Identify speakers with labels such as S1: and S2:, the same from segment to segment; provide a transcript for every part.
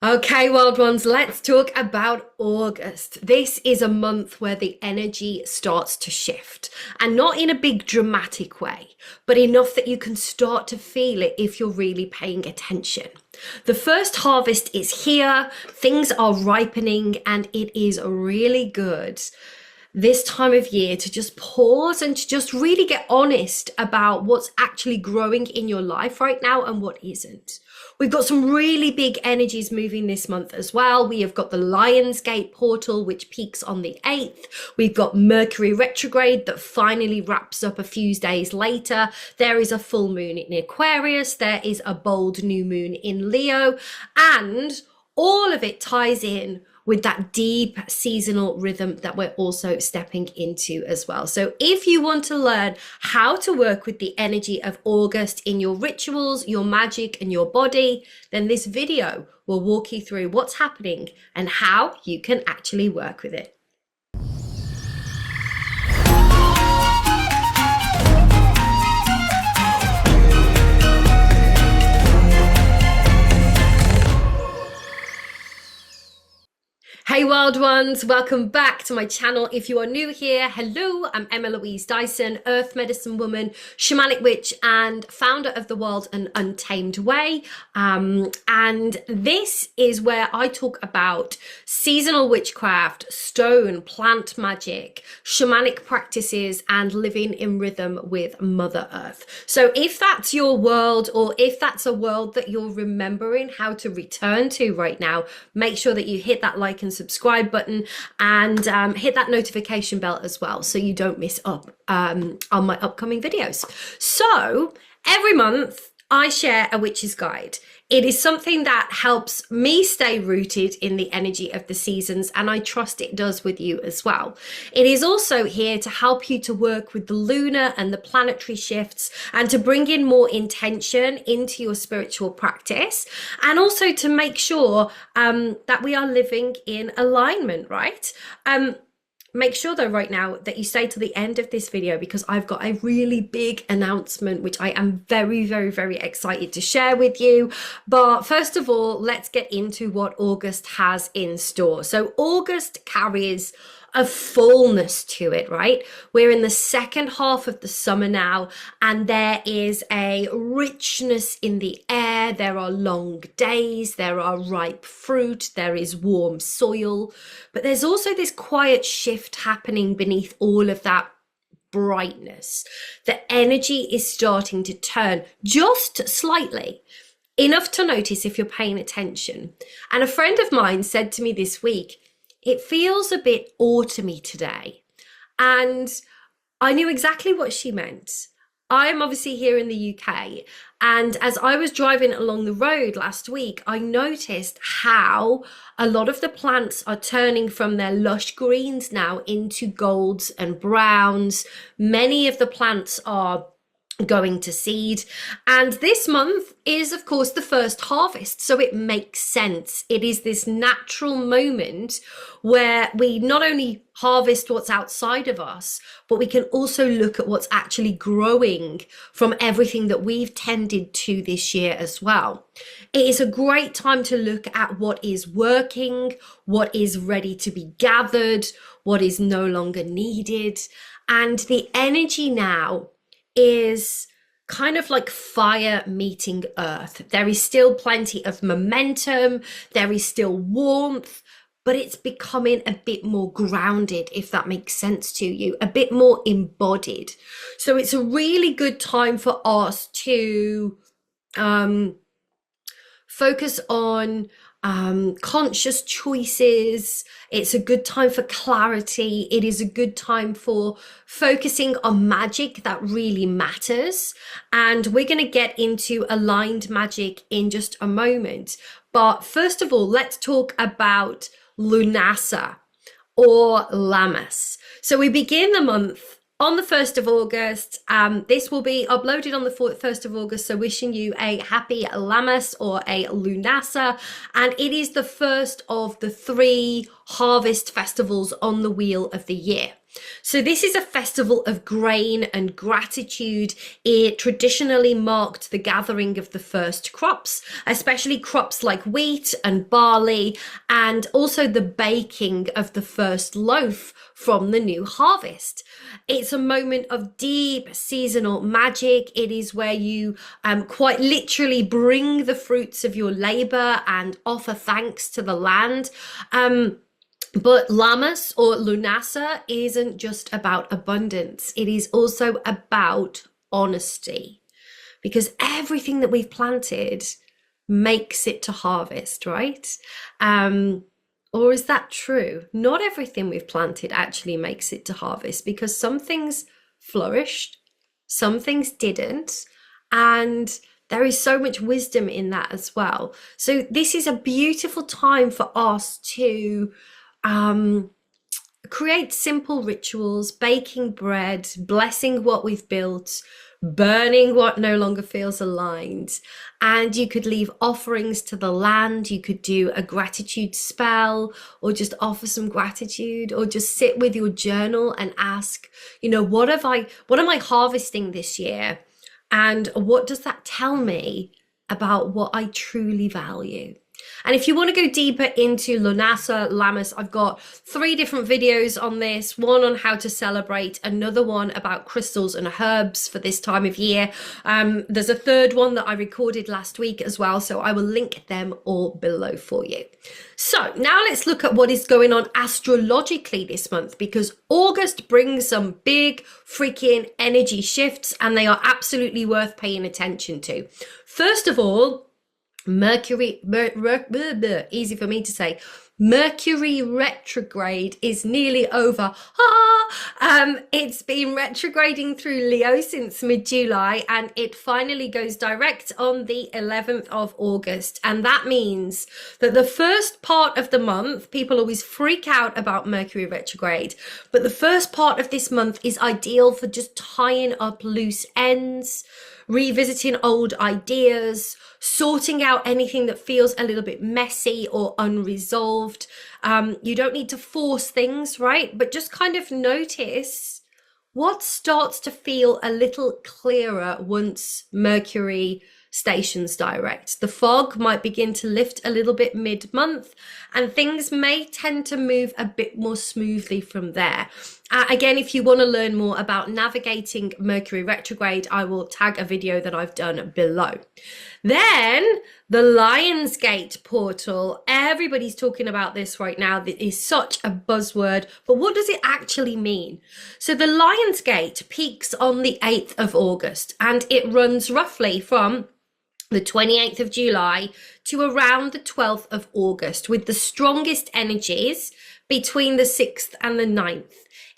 S1: Okay, wild ones, let's talk about August. This is a month where the energy starts to shift, and not in a big dramatic way, but enough that you can start to feel it if you're really paying attention. The first harvest is here, things are ripening, and it is really good this time of year to just pause and to just really get honest about what's actually growing in your life right now and what isn't. We've got some really big energies moving this month as well. We have got the Lionsgate Portal, which peaks on the 8th. We've got Mercury retrograde that finally wraps up a few days later. There is a full moon in Aquarius. There is a bold new moon in Leo. And all of it ties in with that deep seasonal rhythm that we're also stepping into as well. So if you want to learn how to work with the energy of August in your rituals, your magic, and your body, then this video will walk you through what's happening and how you can actually work with it. Hey wild ones, welcome back to my channel. If you are new here, hello, I'm Emma Louise Dyson, earth medicine woman, shamanic witch, and founder of the Wild and Untamed Way. And this is where I talk about seasonal witchcraft, stone, plant magic, shamanic practices, and living in rhythm with Mother Earth. So if that's your world, or if that's a world that you're remembering how to return to right now, make sure that you hit that like and subscribe button and hit that notification bell as well so you don't miss up on my upcoming videos. So every month I share a witch's guide. It is something that helps me stay rooted in the energy of the seasons, and I trust it does with you as well. It is also here to help you to work with the lunar and the planetary shifts and to bring in more intention into your spiritual practice, and also to make sure that we are living in alignment, right? Make sure though right now that you stay to the end of this video, because I've got a really big announcement which I am very, very, very excited to share with you. But first of all, let's get into what August has in store. So August carries a fullness to it, right? We're in the second half of the summer now, and there is a richness in the air. There are long days, there are ripe fruit, there is warm soil, but there's also this quiet shift happening beneath all of that brightness. The energy is starting to turn just slightly, enough to notice if you're paying attention. And a friend of mine said to me this week, it feels a bit autumny today. And I knew exactly what she meant. I'm obviously here in the UK. And as I was driving along the road last week, I noticed how a lot of the plants are turning from their lush greens now into golds and browns. Many of the plants are going to seed, and this month is of course the first harvest, so it makes sense. It is this natural moment where we not only harvest what's outside of us, but we can also look at what's actually growing from everything that we've tended to this year as well. It is a great time to look at what is working, what is ready to be gathered, what is no longer needed, and the energy now is kind of like fire meeting earth. There is still plenty of momentum, there is still warmth, but it's becoming a bit more grounded, if that makes sense to you, a bit more embodied. So it's a really good time for us to focus on conscious choices. It's a good time for clarity. It is a good time for focusing on magic that really matters. And we're going to get into aligned magic in just a moment. But first of all, let's talk about Lughnasadh or Lammas. So we begin the month on the 1st of August. This will be uploaded on the 1st of August, so wishing you a happy Lammas or a Lughnasadh. And it is the first of the 3 harvest festivals on the wheel of the year. So this is a festival of grain and gratitude. It traditionally marked the gathering of the first crops, especially crops like wheat and barley, and also the baking of the first loaf from the new harvest. It's a moment of deep seasonal magic. It is where you quite literally bring the fruits of your labor and offer thanks to the land. But Lammas or Lughnasadh isn't just about abundance. It is also about honesty, because everything that we've planted makes it to harvest, right? Or is that true? Not everything we've planted actually makes it to harvest, because some things flourished, some things didn't, and there is so much wisdom in that as well. So this is a beautiful time for us to create simple rituals, baking bread, blessing what we've built, burning what no longer feels aligned. And you could leave offerings to the land. You could do a gratitude spell, or just offer some gratitude, or just sit with your journal and ask, what am I harvesting this year? And what does that tell me about what I truly value? And if you want to go deeper into Lughnasadh, Lammas, I've got 3 different videos on this. One on how to celebrate, another one about crystals and herbs for this time of year. There's a 3rd one that I recorded last week as well, so I will link them all below for you. So now let's look at what is going on astrologically this month, because August brings some big freaking energy shifts, and they are absolutely worth paying attention to. First of all, Mercury, easy for me to say, Mercury retrograde is nearly over. It's been retrograding through Leo since mid-July, and it finally goes direct on the 11th of August. And that means that the first part of the month, people always freak out about Mercury retrograde, but the first part of this month is ideal for just tying up loose ends, revisiting old ideas, sorting out anything that feels a little bit messy or unresolved. You don't need to force things, right? But just kind of notice what starts to feel a little clearer once Mercury stations direct. The fog might begin to lift a little bit mid-month, and things may tend to move a bit more smoothly from there. Again, if you want to learn more about navigating Mercury retrograde, I will tag a video that I've done below. Then the Lionsgate Portal. Everybody's talking about this right now. It is such a buzzword, but what does it actually mean? So the Lionsgate peaks on the 8th of August, and it runs roughly from the 28th of July to around the 12th of August, with the strongest energies between the 6th and the 9th.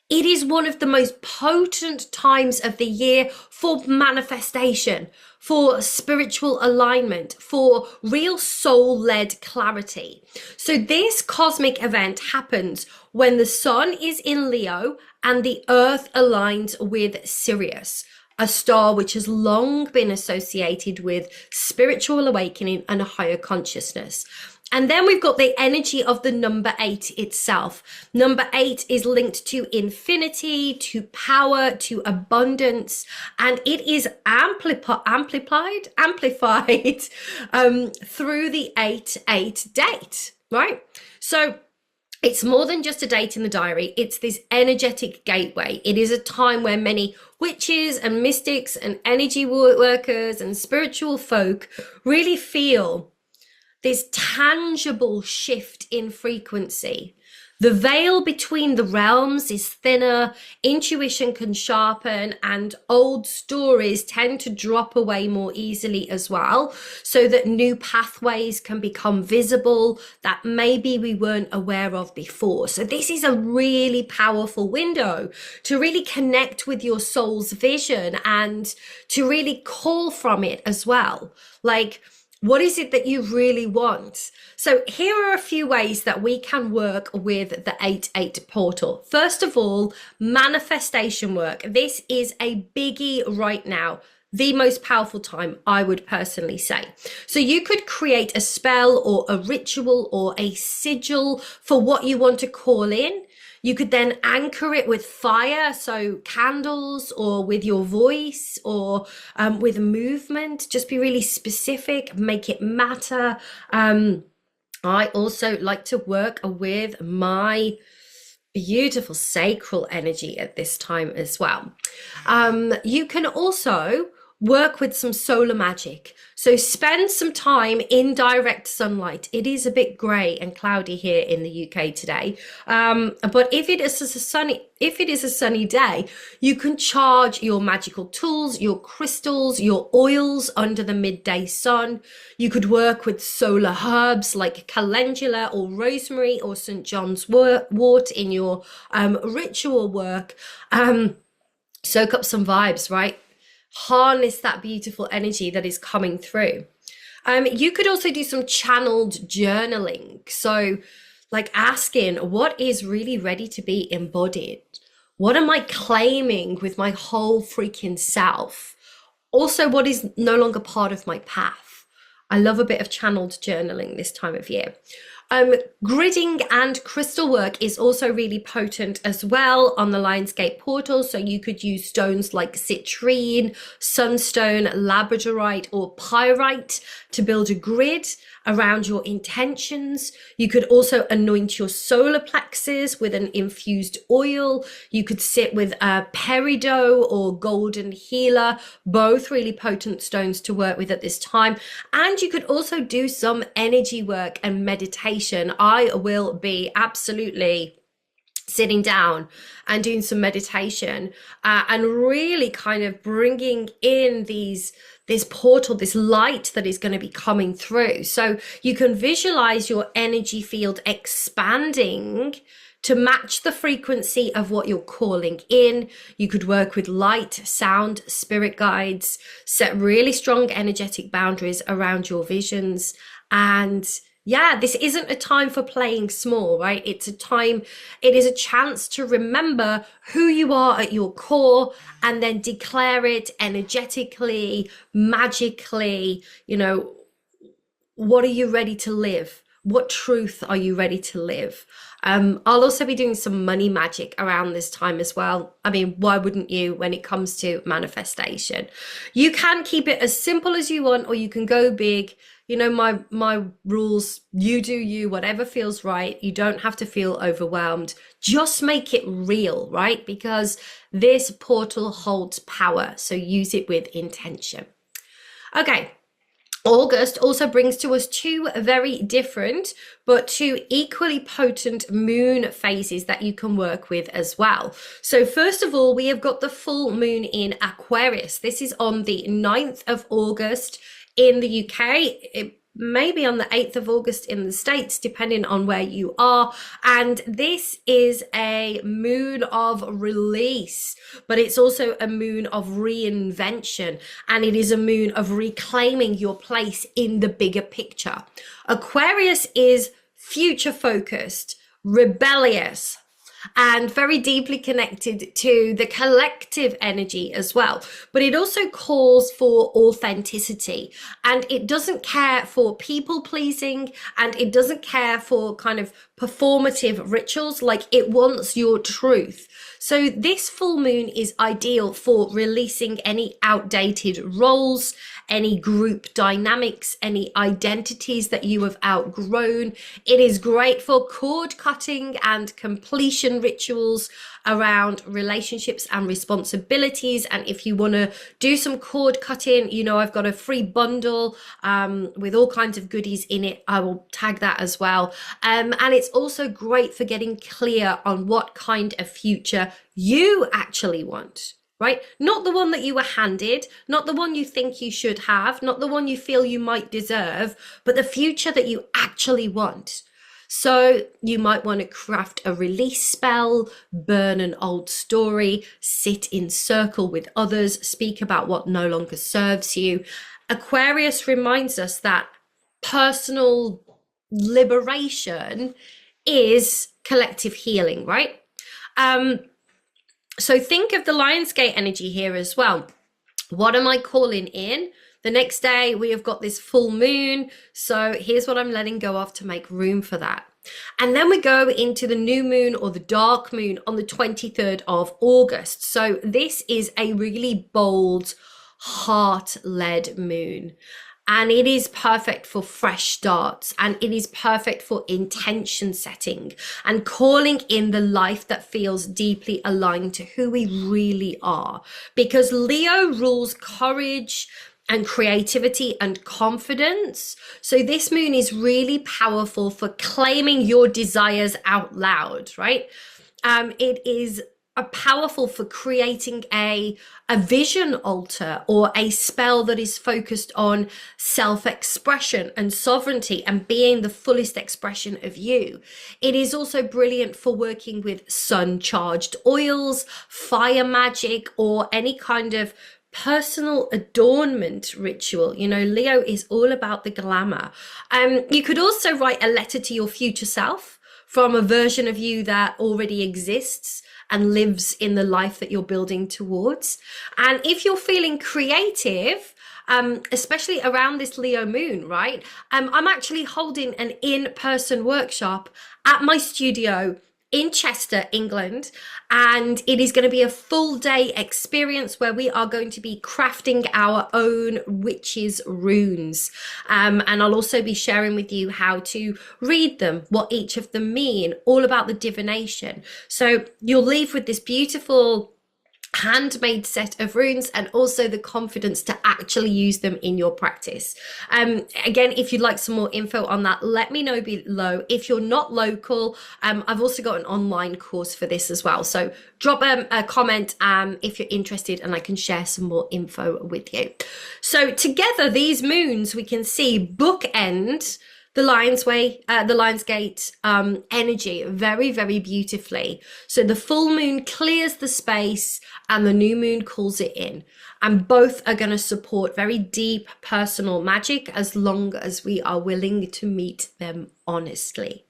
S1: It is one of the most potent times of the year for manifestation, for spiritual alignment, for real soul-led clarity. So this cosmic event happens when the sun is in Leo and the earth aligns with Sirius, a star which has long been associated with spiritual awakening and a higher consciousness. And then we've got the energy of the number 8 itself. Number 8 is linked to infinity, to power, to abundance, and it is amplified through the 8-8 date, right? So it's more than just a date in the diary. It's this energetic gateway. It is a time where many witches and mystics and energy workers and spiritual folk really feel this tangible shift in frequency. The veil between the realms is thinner, intuition can sharpen, and old stories tend to drop away more easily as well, so that new pathways can become visible that maybe we weren't aware of before. So this is a really powerful window to really connect with your soul's vision and to really call from it as well. Like, what is it that you really want? So here are a few ways that we can work with the 8-8 portal. First of all, manifestation work. This is a biggie right now. The most powerful time, I would personally say. So you could create a spell or a ritual or a sigil for what you want to call in. You could then anchor it with fire, so candles, or with your voice, or with movement. Just be really specific, make it matter. I also like to work with my beautiful sacral energy at this time as well. You can also work with some solar magic. So spend some time in direct sunlight. It is a bit grey and cloudy here in the UK today. But if it is a sunny day, you can charge your magical tools, your crystals, your oils under the midday sun. You could work with solar herbs like calendula or rosemary or St. John's wort in your ritual work. Soak up some vibes, right? Harness that beautiful energy that is coming through. You could also do some channeled journaling. So like asking, what is really ready to be embodied? What am I claiming with my whole freaking self? Also, what is no longer part of my path? I love a bit of channeled journaling this time of year. Gridding and crystal work is also really potent as well on the Lionsgate Portal. So you could use stones like citrine, sunstone, labradorite, or pyrite to build a grid around your intentions. You could also anoint your solar plexus with an infused oil. You could sit with a peridot or golden healer, both really potent stones to work with at this time. And you could also do some energy work and meditation. I will be absolutely sitting down and doing some meditation and really kind of bringing in this portal, this light that is going to be coming through. So you can visualize your energy field expanding to match the frequency of what you're calling in. You could work with light, sound, spirit guides, set really strong energetic boundaries around your visions. And yeah, this isn't a time for playing small, right? It is a chance to remember who you are at your core and then declare it energetically, magically. You know, what are you ready to live? What truth are you ready to live? I'll also be doing some money magic around this time as well. I mean, why wouldn't you when it comes to manifestation? You can keep it as simple as you want, or you can go big. You know, my rules, you do you, whatever feels right. You don't have to feel overwhelmed. Just make it real, right? Because this portal holds power. So use it with intention. Okay. August also brings to us two very different but two equally potent moon phases that you can work with as well. So first of all, we have got the full moon in Aquarius. This is on the 9th of August in the UK. It may be on the 8th of August in the States, depending on where you are. And this is a moon of release, but it's also a moon of reinvention. And it is a moon of reclaiming your place in the bigger picture. Aquarius is future focused, rebellious, and very deeply connected to the collective energy as well. But it also calls for authenticity, and it doesn't care for people pleasing, and it doesn't care for kind of performative rituals. Like, it wants your truth. So this full moon is ideal for releasing any outdated roles, any group dynamics, any identities that you have outgrown. It is great for cord cutting and completion rituals around relationships and responsibilities. And if you want to do some cord cutting, you know, I've got a free bundle with all kinds of goodies in it. I will tag that as well. And it's also great for getting clear on what kind of future you actually want. Right? Not the one that you were handed, not the one you think you should have, not the one you feel you might deserve, but the future that you actually want. So you might want to craft a release spell, burn an old story, sit in circle with others, speak about what no longer serves you. Aquarius reminds us that personal liberation is collective healing, right? So think of the Lionsgate energy here as well. What am I calling in? The next day, we have got this full moon. So here's what I'm letting go of to make room for that. And then we go into the new moon or the dark moon on the 23rd of August. So this is a really bold, heart-led moon. And it is perfect for fresh starts, and it is perfect for intention setting and calling in the life that feels deeply aligned to who we really are. Because Leo rules courage and creativity and confidence. So this moon is really powerful for claiming your desires out loud, right? It is powerful for creating a vision altar or a spell that is focused on self-expression and sovereignty and being the fullest expression of you. It is also brilliant for working with sun-charged oils, fire magic, or any kind of personal adornment ritual. You know, Leo is all about the glamour. You could also write a letter to your future self from a version of you that already exists and lives in the life that you're building towards. And if you're feeling creative, especially around this Leo moon, right? I'm actually holding an in-person workshop at my studio in Chester, England, and it is going to be a full day experience where we are going to be crafting our own witches' runes. And I'll also be sharing with you how to read them, what each of them mean, all about the divination. So you'll leave with this beautiful handmade set of runes and also the confidence to actually use them in your practice. Again, if you'd like some more info on that, let me know below. If you're not local, I've also got an online course for this as well. So drop a comment if you're interested, and I can share some more info with you. So together, these moons we can see bookend the Lionsgate energy very, very beautifully. So the full moon clears the space and the new moon calls it in. And both are going to support very deep personal magic as long as we are willing to meet them honestly.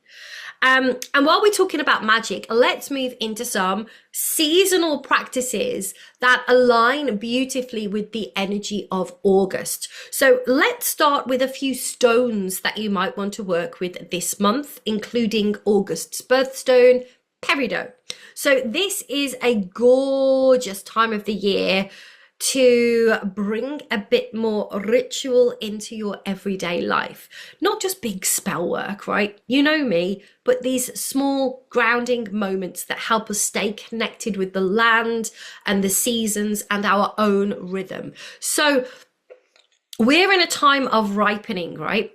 S1: And while we're talking about magic, let's move into some seasonal practices that align beautifully with the energy of August. So let's start with a few stones that you might want to work with this month, including August's birthstone, Peridot. So this is a gorgeous time of the year to bring a bit more ritual into your everyday life. Not just big spell work, right? You know me, but these small grounding moments that help us stay connected with the land and the seasons and our own rhythm. So we're in a time of ripening, right?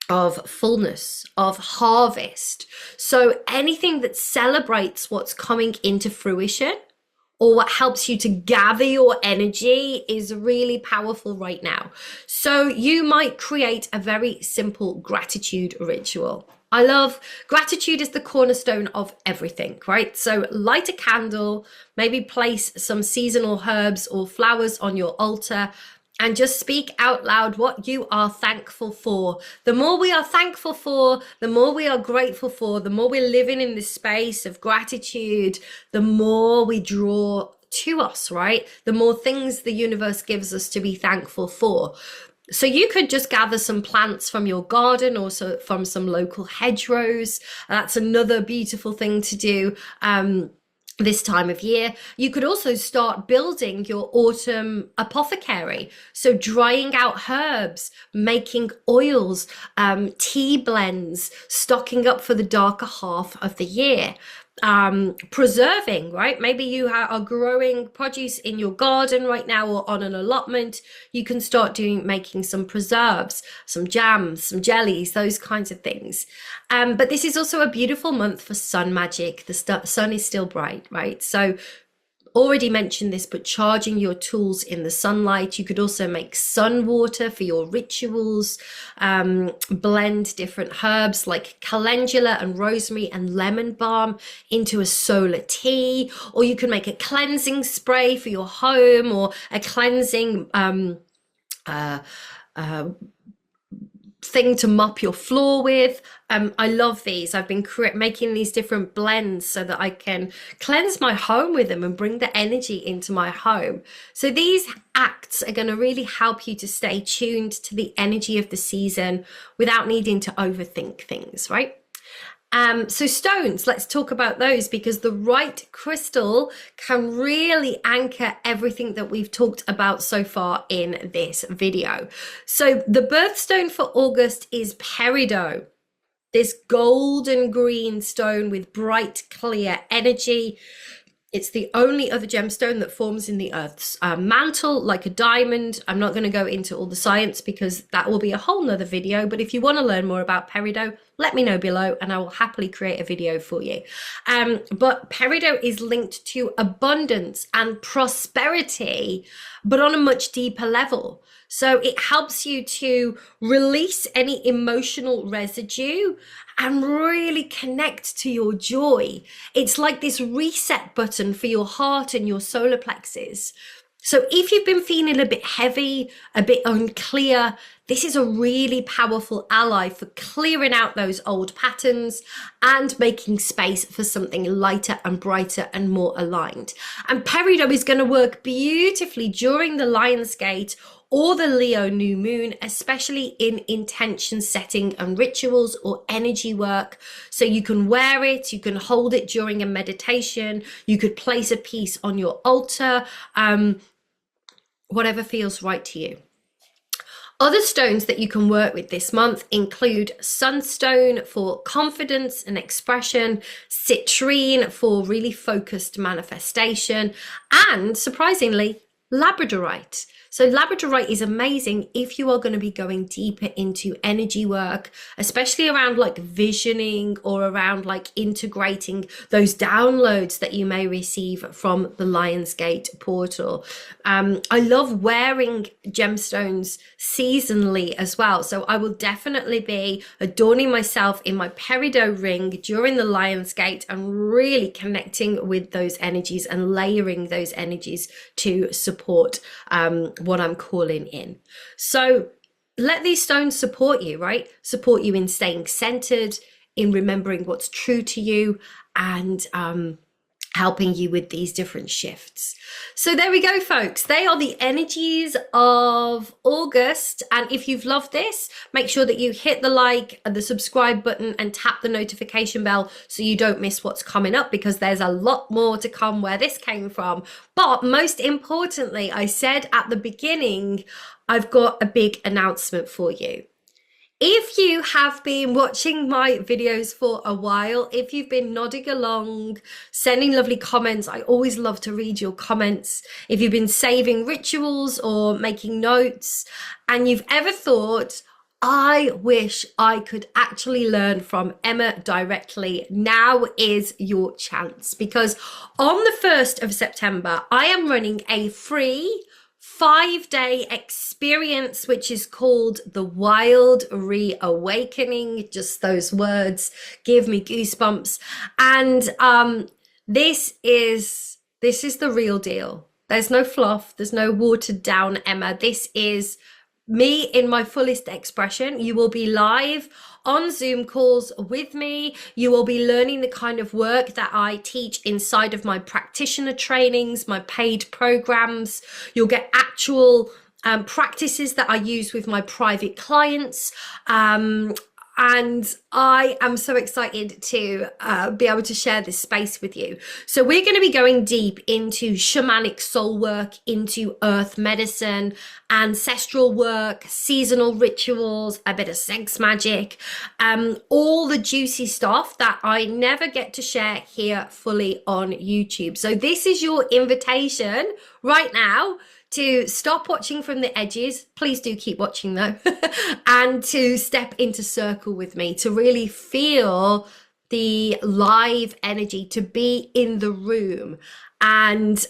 S1: Of fullness, of harvest. So anything that celebrates what's coming into fruition or what helps you to gather your energy is really powerful right now. So you might create a very simple gratitude ritual. I love gratitude is the cornerstone of everything, right? So light a candle, maybe place some seasonal herbs or flowers on your altar, and just speak out loud what you are thankful for. The more we are thankful for, the more we are grateful for, the more we're living in this space of gratitude, the more we draw to us, right? The more things the universe gives us to be thankful for. So you could just gather some plants from your garden or from some local hedgerows. That's another beautiful thing to do. This time of year. You could also start building your autumn apothecary. So drying out herbs, making oils, tea blends, stocking up for the darker half of the year. Preserving, right? Maybe you are growing produce in your garden right now or on an allotment. You can start making some preserves, some jams, some jellies, those kinds of things. But this is also a beautiful month for sun magic. The sun is still bright, right? So already mentioned this, but charging your tools in the sunlight. You could also make sun water for your rituals, blend different herbs like calendula and rosemary and lemon balm into a solar tea, or you can make a cleansing spray for your home or a cleansing thing to mop your floor with. I love these. I've been making these different blends so that I can cleanse my home with them and bring the energy into my home. So these acts are going to really help you to stay tuned to the energy of the season without needing to overthink things, right? So stones, let's talk about those, because the right crystal can really anchor everything that we've talked about so far in this video. So the birthstone for August is Peridot, this golden green stone with bright, clear energy. It's the only other gemstone that forms in the Earth's mantle like a diamond. I'm not going to go into all the science because that will be a whole nother video. But if you want to learn more about Peridot, let me know below and I will happily create a video for you. But Peridot is linked to abundance and prosperity, but on a much deeper level. So it helps you to release any emotional residue and really connect to your joy. It's like this reset button for your heart and your solar plexus. So if you've been feeling a bit heavy, a bit unclear, this is a really powerful ally for clearing out those old patterns and making space for something lighter and brighter and more aligned. And Peridot is going to work beautifully during the Lionsgate or the Leo new moon, especially in intention setting and rituals or energy work. So you can wear it, you can hold it during a meditation, you could place a piece on your altar, whatever feels right to you. Other stones that you can work with this month include sunstone for confidence and expression, citrine for really focused manifestation, and surprisingly, labradorite. So labradorite is amazing if you are going to be going deeper into energy work, especially around like visioning or around like integrating those downloads that you may receive from the Lionsgate Portal. I love wearing gemstones seasonally as well. So I will definitely be adorning myself in my Peridot ring during the Lionsgate and really connecting with those energies and layering those energies to support what I'm calling in. So let these stones support you, right? Support you in staying centered, in remembering what's true to you, and helping you with these different shifts. So there we go, folks. They are the energies of August. And if you've loved this, make sure that you hit the like and the subscribe button and tap the notification bell so you don't miss what's coming up, because there's a lot more to come where this came from. But most importantly, I said at the beginning, I've got a big announcement for you. If you have been watching my videos for a while, if you've been nodding along, sending lovely comments, I always love to read your comments. If you've been saving rituals or making notes, and you've ever thought, I wish I could actually learn from Emma directly, now is your chance. Because on the 1st of September, I am running a free 5-day experience, which is called the Wild Reawakening. Just those words give me goosebumps. And this is the real deal. There's no fluff. There's no watered down Emma. This is me in my fullest expression. You will be live on Zoom calls with me. You will be learning the kind of work that I teach inside of my practitioner trainings, my paid programs. You'll get actual practices that I use with my private clients. And I am so excited to be able to share this space with you. So we're going to be going deep into shamanic soul work, into earth medicine, ancestral work, seasonal rituals, a bit of sex magic, all the juicy stuff that I never get to share here fully on YouTube. So this is your invitation right now to stop watching from the edges. Please do keep watching though. And to step into circle with me, to really feel the live energy, to be in the room. And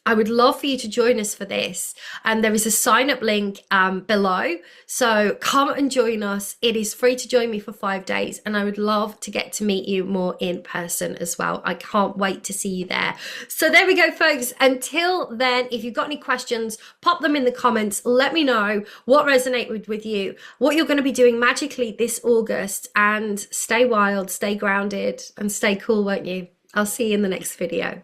S1: I would love for you to join us for this. And there is a sign up link below. So come and join us. It is free to join me for 5 days. And I would love to get to meet you more in person as well. I can't wait to see you there. So there we go, folks. Until then, if you've got any questions, pop them in the comments. Let me know what resonated with you, what you're going to be doing magically this August. And stay wild, stay grounded, and stay cool, won't you? I'll see you in the next video.